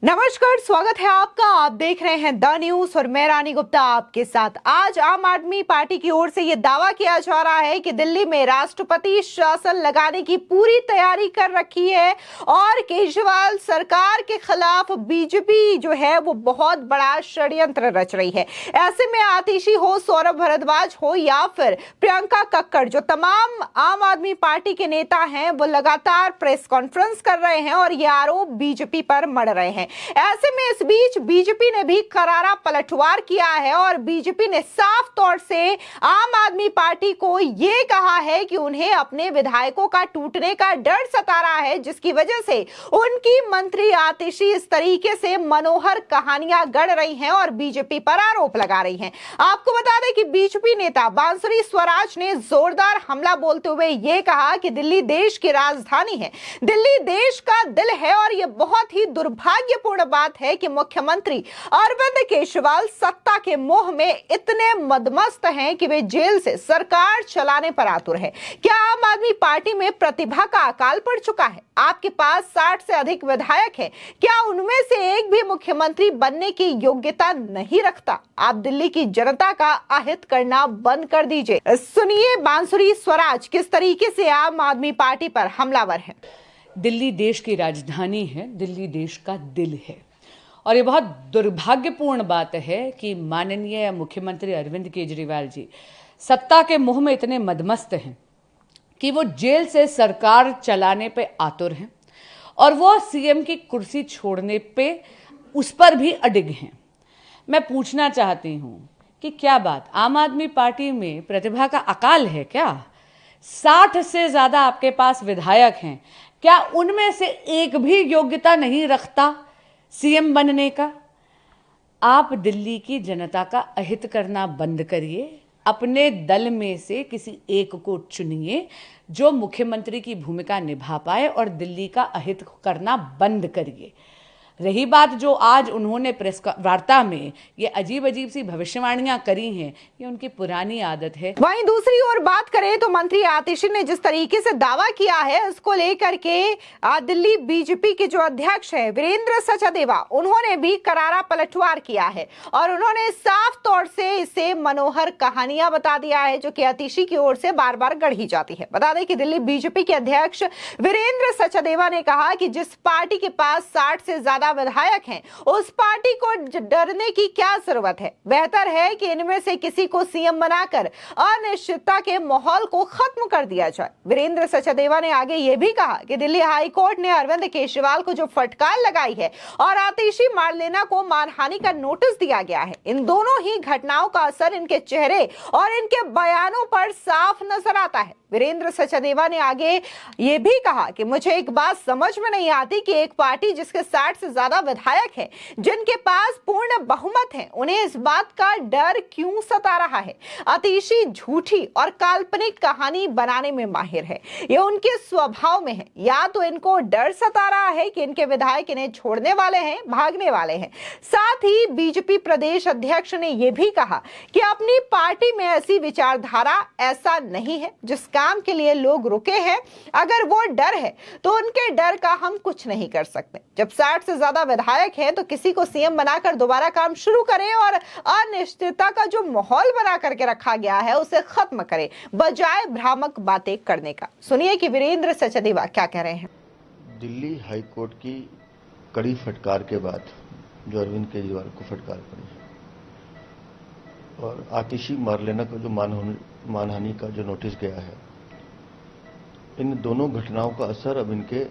नमस्कार, स्वागत है आपका। आप देख रहे हैं द न्यूज और मैं रानी गुप्ता आपके साथ। आज आम आदमी पार्टी की ओर से यह दावा किया जा रहा है कि दिल्ली में राष्ट्रपति शासन लगाने की पूरी तैयारी कर रखी है और केजरीवाल सरकार के खिलाफ बीजेपी जो है वो बहुत बड़ा षड्यंत्र रच रही है। ऐसे में आतिशी हो, सौरभ भारद्वाज हो या फिर प्रियंका कक्कड़, जो तमाम आम आदमी पार्टी के नेता हैं, वो लगातार प्रेस कॉन्फ्रेंस कर रहे हैं और ये आरोप बीजेपी पर मढ़ रहे हैं। ऐसे में इस बीच बीजेपी ने भी करारा पलटवार किया है और बीजेपी ने साफ तौर से आम आदमी पार्टी को यह कहा है कि उन्हें अपने विधायकों का टूटने का डर सता रहा है, जिसकी वजह से उनकी मंत्री आतिशी इस तरीके से मनोहर कहानियां गढ़ रही हैं और बीजेपी पर आरोप लगा रही हैं। आपको बता दें कि बीजेपी नेता बांसुरी स्वराज ने जोरदार हमला बोलते हुए यह कहा कि दिल्ली देश की राजधानी है, दिल्ली देश का दिल है और यह बहुत ही दुर्भाग्य पूर्ण बात है कि मुख्यमंत्री अरविंद केजरीवाल सत्ता के मोह में इतने मदमस्त हैं कि वे जेल से सरकार चलाने पर आतुर है। क्या आम आदमी पार्टी में प्रतिभा का अकाल पड़ चुका है? आपके पास 60 से अधिक विधायक हैं, क्या उनमें से एक भी मुख्यमंत्री बनने की योग्यता नहीं रखता? आप दिल्ली की जनता का अहित करना बंद कर दीजिए। सुनिए बांसुरी स्वराज किस तरीके से आम आदमी पार्टी पर हमलावर है। दिल्ली देश की राजधानी है, दिल्ली देश का दिल है और ये बहुत दुर्भाग्यपूर्ण बात है कि माननीय मुख्यमंत्री अरविंद केजरीवाल जी सत्ता के मोह में इतने मदमस्त हैं कि वो जेल से सरकार चलाने पे आतुर हैं और वो सीएम की कुर्सी छोड़ने पे उस पर भी अडिग हैं। मैं पूछना चाहती हूँ कि क्या बात आम आदमी पार्टी में प्रतिभा का अकाल है क्या? 60 से ज़्यादा आपके पास विधायक हैं, क्या उनमें से एक भी योग्यता नहीं रखता सीएम बनने का? आप दिल्ली की जनता का अहित करना बंद करिए, अपने दल में से किसी एक को चुनिए जो मुख्यमंत्री की भूमिका निभा पाए और दिल्ली का अहित करना बंद करिए। रही बात जो आज उन्होंने प्रेस वार्ता में ये अजीब अजीब सी भविष्यवाणियां करी हैं, ये उनकी पुरानी आदत है। वहीं दूसरी ओर बात करें तो मंत्री आतिशी ने जिस तरीके से दावा किया है उसको लेकर के दिल्ली बीजेपी के जो अध्यक्ष है वीरेंद्र सचदेवा, उन्होंने भी करारा पलटवार किया है और उन्होंने साफ तौर से इसे मनोहर कहानियां बता दिया है जो कि आतिशी की ओर से बार बार गढ़ी जाती है। बता दें कि दिल्ली बीजेपी के अध्यक्ष वीरेंद्र सचदेवा ने कहा कि जिस पार्टी के पास 60 से ज्यादा विधायक हैं, उस पार्टी को डरने की क्या जरूरत है? बेहतर है कि इनमें से किसी को सीएम बनाकर अनिश्चितता के माहौल को खत्म कर दिया जाए। वीरेंद्र सचदेवा ने आगे यह भी कहा कि दिल्ली हाई कोर्ट ने अरविंद केजरीवाल को जो फटकार लगाई है और आतिशी मारलेना को मानहानि का नोटिस दिया गया है, इन दोनों ही घटनाओं का असर इनके चेहरे और इनके बयानों पर साफ नजर आता है। वीरेंद्र सचदेवा ने आगे यह भी कहा कि मुझे एक बात समझ में नहीं आती कि एक पार्टी जिसके 60 से ज्यादा विधायक हैं, जिनके पास पूर्ण बहुमत है, उन्हें इस बात का डर क्यों सता रहा है? आतिशी झूठी और काल्पनिक कहानी बनाने में माहिर है, ये उनके स्वभाव में है। या तो इनको डर सता रहा है कि इनके विधायक इन्हें छोड़ने वाले हैं, भागने वाले हैं। साथ ही बीजेपी प्रदेश अध्यक्ष ने यह भी कहा कि अपनी पार्टी में ऐसी विचारधारा ऐसा नहीं है जिस काम के लिए लोग रुके हैं। अगर वो डर है तो उनके डर का हम कुछ नहीं कर सकते। जब 60 से ज्यादा विधायक हैं तो किसी को सीएम बनाकर दोबारा काम शुरू करें और अनिश्चितता का जो माहौल बना करके रखा गया है उसे खत्म करें, बजाय भ्रामक बातें करने का। सुनिए कि वीरेंद्र सचदेवा क्या कह रहे हैं। दिल्ली हाई कोर्ट की कड़ी फटकार के बाद जो अरविंद केजरीवाल को फटकार पड़ी और आतिशी मारलेना का जो मानहानि का जो नोटिस गया है, इन दोनों घटनाओं का असर अब इनके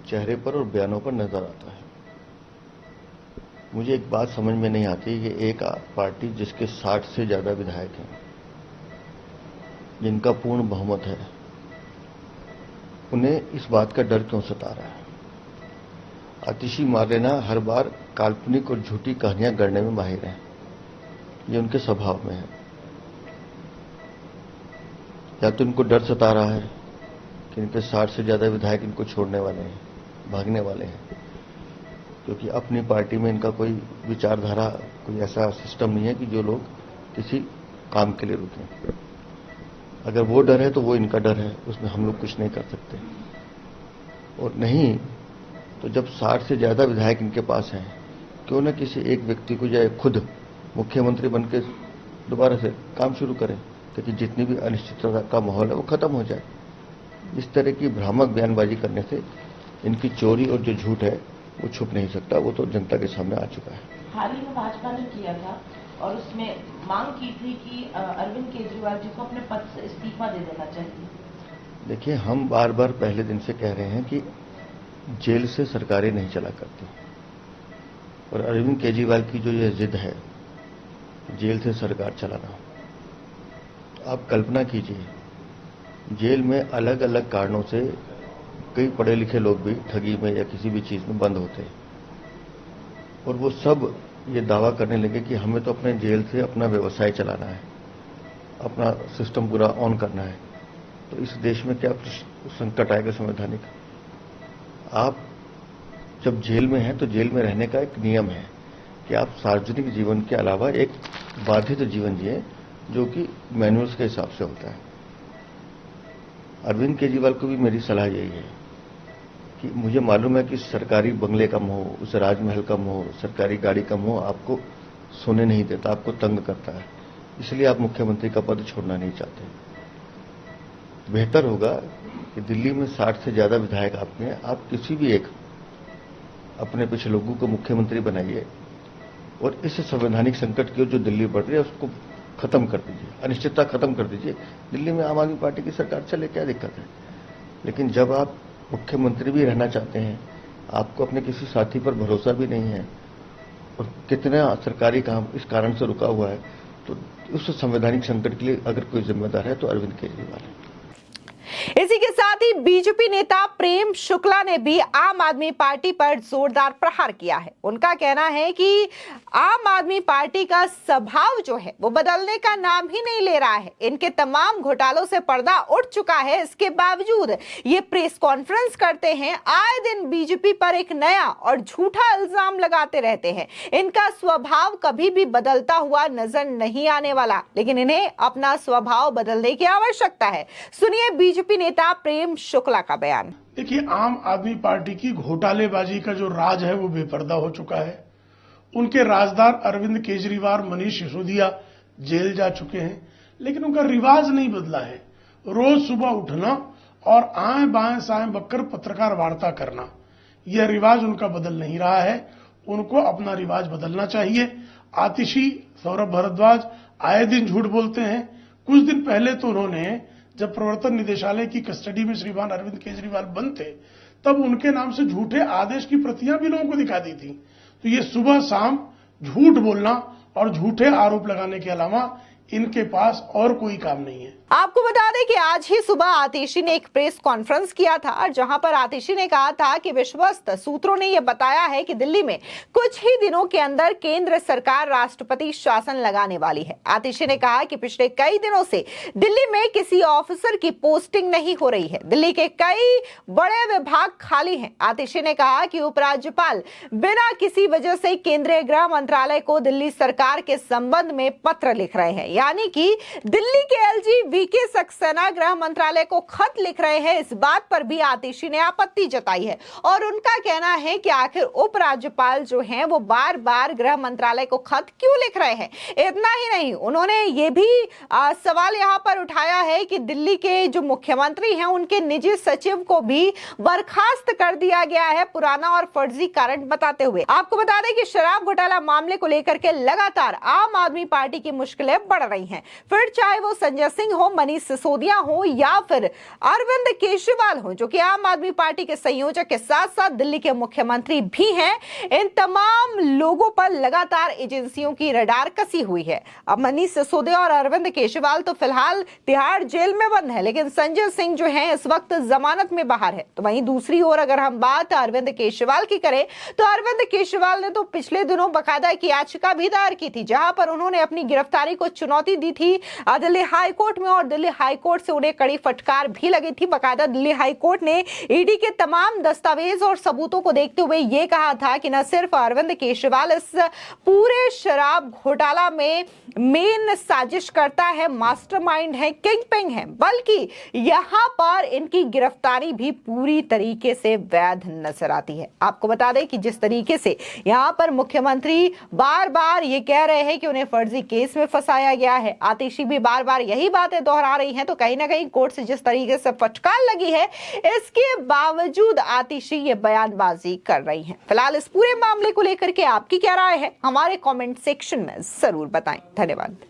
चेहरे पर और बयानों पर नजर आता है। मुझे एक बात समझ में नहीं आती कि एक पार्टी जिसके 60 से ज्यादा विधायक हैं, जिनका पूर्ण बहुमत है, उन्हें इस बात का डर क्यों सता रहा है? आतिशी मारलेना हर बार काल्पनिक और झूठी कहानियां गढ़ने में माहिर हैं, ये उनके स्वभाव में है। या तो इनको डर सता रहा है कि इनके 60 से ज्यादा विधायक इनको छोड़ने वाले हैं, भागने वाले हैं, क्योंकि अपनी पार्टी में इनका कोई विचारधारा, कोई ऐसा सिस्टम नहीं है कि जो लोग किसी काम के लिए रुकें। अगर वो डर है तो वो इनका डर है, उसमें हम लोग कुछ नहीं कर सकते। और नहीं तो जब 60 से ज्यादा विधायक इनके पास हैं, क्यों न किसी एक व्यक्ति को या खुद मुख्यमंत्री बन के दोबारा से काम शुरू करें, ताकि जितनी भी अनिश्चितता का माहौल है वो खत्म हो जाए। इस तरह की भ्रामक बयानबाजी करने से इनकी चोरी और जो झूठ है वो छुप नहीं सकता, वो तो जनता के सामने आ चुका है। हाल ही में भाजपा ने किया था और उसमें मांग की थी कि अरविंद केजरीवाल जी को अपने पद से इस्तीफा दे देना चाहिए। देखिए, हम बार बार पहले दिन से कह रहे हैं कि जेल से सरकारें नहीं चला करती, और अरविंद केजरीवाल की जो ये जिद है जेल से सरकार चलाना, आप कल्पना कीजिए, जेल में अलग अलग कारणों से कई पढ़े लिखे लोग भी ठगी में या किसी भी चीज में बंद होते हैं, और वो सब ये दावा करने लगे कि हमें तो अपने जेल से अपना व्यवसाय चलाना है, अपना सिस्टम पूरा ऑन करना है। तो इस देश में क्या संकट आएगा संवैधानिक? आप जब जेल में हैं तो जेल में रहने का एक नियम है कि आप सार्वजनिक जीवन के अलावा एक बाधित जीवन जिए, जो कि मैनुअल्स के हिसाब से होता है। अरविंद केजरीवाल को भी मेरी सलाह यही है कि मुझे मालूम है कि सरकारी बंगले का मोह, उस राजमहल का मोह, सरकारी गाड़ी का मोह आपको सोने नहीं देता, आपको तंग करता है, इसलिए आप मुख्यमंत्री का पद छोड़ना नहीं चाहते। बेहतर होगा कि दिल्ली में 60 से ज्यादा विधायक आपके हैं, आप किसी भी एक अपने कुछ लोगों को मुख्यमंत्री बनाइए और इस संवैधानिक संकट की जो दिल्ली बढ़ रही है उसको खत्म कर दीजिए, अनिश्चितता खत्म कर दीजिए। दिल्ली में आम आदमी पार्टी की सरकार चले, क्या दिक्कत है? लेकिन जब आप मुख्यमंत्री भी रहना चाहते हैं, आपको अपने किसी साथी पर भरोसा भी नहीं है और कितना सरकारी काम इस कारण से रुका हुआ है, तो उस संवैधानिक संकट के लिए अगर कोई जिम्मेदार है तो अरविंद केजरीवाल है। इसी के साथ ही बीजेपी नेता प्रेम शुक्ला ने भी आम आदमी पार्टी पर जोरदार प्रहार किया है। उनका कहना है कि आम आदमी पार्टी का स्वभाव जो है वो बदलने का नाम ही नहीं ले रहा है। इनके तमाम घोटालों से पर्दा उठ चुका है, इसके बावजूद ये प्रेस कॉन्फ्रेंस करते हैं, आए दिन बीजेपी पर एक नया और झूठा इल्जाम लगाते रहते हैं। इनका स्वभाव कभी भी बदलता हुआ नजर नहीं आने वाला, लेकिन इन्हें अपना स्वभाव बदलने की आवश्यकता है। सुनिए बीजेपी नेता प्रेम शुक्ला का बयान। देखिए, आम आदमी पार्टी की घोटालेबाजी का जो राज है वो बेपर्दा हो चुका है। उनके राजदार अरविंद केजरीवाल, मनीष सिसोदिया जेल जा चुके हैं, लेकिन उनका रिवाज नहीं बदला है। रोज सुबह उठना और आए बाएं साएं बककर पत्रकार वार्ता करना, यह रिवाज उनका बदल नहीं रहा है। उनको अपना रिवाज बदलना चाहिए। आतिशी सौरभ भारद्वाज आए दिन झूठ बोलते हैं। कुछ दिन पहले तो उन्होंने, जब प्रवर्तन निदेशालय की कस्टडी में श्रीमान अरविंद केजरीवाल बंद थे, तब उनके नाम से झूठे आदेश की प्रतियां भी लोगों को दिखा दी थी। तो ये सुबह शाम झूठ बोलना और झूठे आरोप लगाने के अलावा इनके पास और कोई काम नहीं है। आपको बता दें कि आज ही सुबह आतिशी ने एक प्रेस कॉन्फ्रेंस किया था, और जहां पर आतिशी ने कहा था कि विश्वस्त सूत्रों ने यह बताया है कि दिल्ली में कुछ ही दिनों के अंदर केंद्र सरकार राष्ट्रपति शासन लगाने वाली है। आतिशी ने कहा कि पिछले कई दिनों से दिल्ली में किसी ऑफिसर की पोस्टिंग नहीं हो रही है, दिल्ली के कई बड़े विभाग खाली हैं। आतिशी ने कहा कि उपराज्यपाल बिना किसी वजह से केंद्रीय गृह मंत्रालय को दिल्ली सरकार के संबंध में पत्र लिख रहे हैं, यानी कि दिल्ली के एलजी वीके सक्सेना गृह मंत्रालय को खत लिख रहे हैं। इस बात पर भी आतिशी ने आपत्ति जताई है और उनका कहना है कि आखिर उपराज्यपाल जो हैं वो बार बार गृह मंत्रालय को खत क्यों लिख रहे हैं। इतना ही नहीं, उन्होंने ये भी सवाल यहां पर उठाया है कि दिल्ली के जो मुख्यमंत्री हैं उनके निजी सचिव को भी बर्खास्त कर दिया गया है, पुराना और फर्जी कारण बताते हुए। आपको बता दें कि शराब घोटाला मामले को लेकर के लगातार आम आदमी पार्टी की मुश्किलें बढ़ रही हैं। फिर चाहे वो संजय सिंह हो, मनीष सिसोदिया हो या फिर अरविंद केजरीवाल हो, जो कि आम आदमी पार्टी के संयोजक के साथ साथ दिल्ली के मुख्यमंत्री भी हैं, इन तमाम लोगों पर लगातार एजेंसियों की रडार कसी हुई है। अब मनीष सिसोदिया और अरविंद केजरीवाल तो फिलहाल तिहाड़ जेल में बंद है, लेकिन संजय सिंह जो है इस वक्त जमानत में बाहर है। तो वहीं दूसरी ओर अगर हम बात अरविंद केजरीवाल की करें तो अरविंद केजरीवाल ने तो पिछले दिनों बाकायदा एक याचिका भी दायर की थी, जहां पर उन्होंने अपनी गिरफ्तारी को चुनौती दी थी दिल्ली हाई कोर्ट में और दिल्ली हाईकोर्ट से उन्हें कड़ी फटकार भी लगी थी। बकायदा दिल्ली हाईकोर्ट ने ईडी के तमाम दस्तावेज और सबूतों को देखते हुए ये कहा था कि न सिर्फ अरविंद केजरीवाल इस पूरे शराब घोटाला में मेन साजिश करता है, मास्टरमाइंड है, किंगपिन है, बल्कि यहां पर इनकी गिरफ्तारी भी पूरी तरीके से वैध नजर आती है। आपको बता दें कि जिस तरीके से यहां पर मुख्यमंत्री बार बार ये कह रहे हैं कि उन्हें फर्जी केस में फंसाया गया है, आतिशी भी बार बार यही बातें दोहरा रही हैं, तो कहीं ना कहीं कोर्ट से जिस तरीके से फटकार लगी है, इसके बावजूद आतिशी ये बयानबाजी कर रही हैं। फिलहाल इस पूरे मामले को लेकर के आपकी क्या राय है, हमारे कमेंट सेक्शन में जरूर बताएं। धन्यवाद।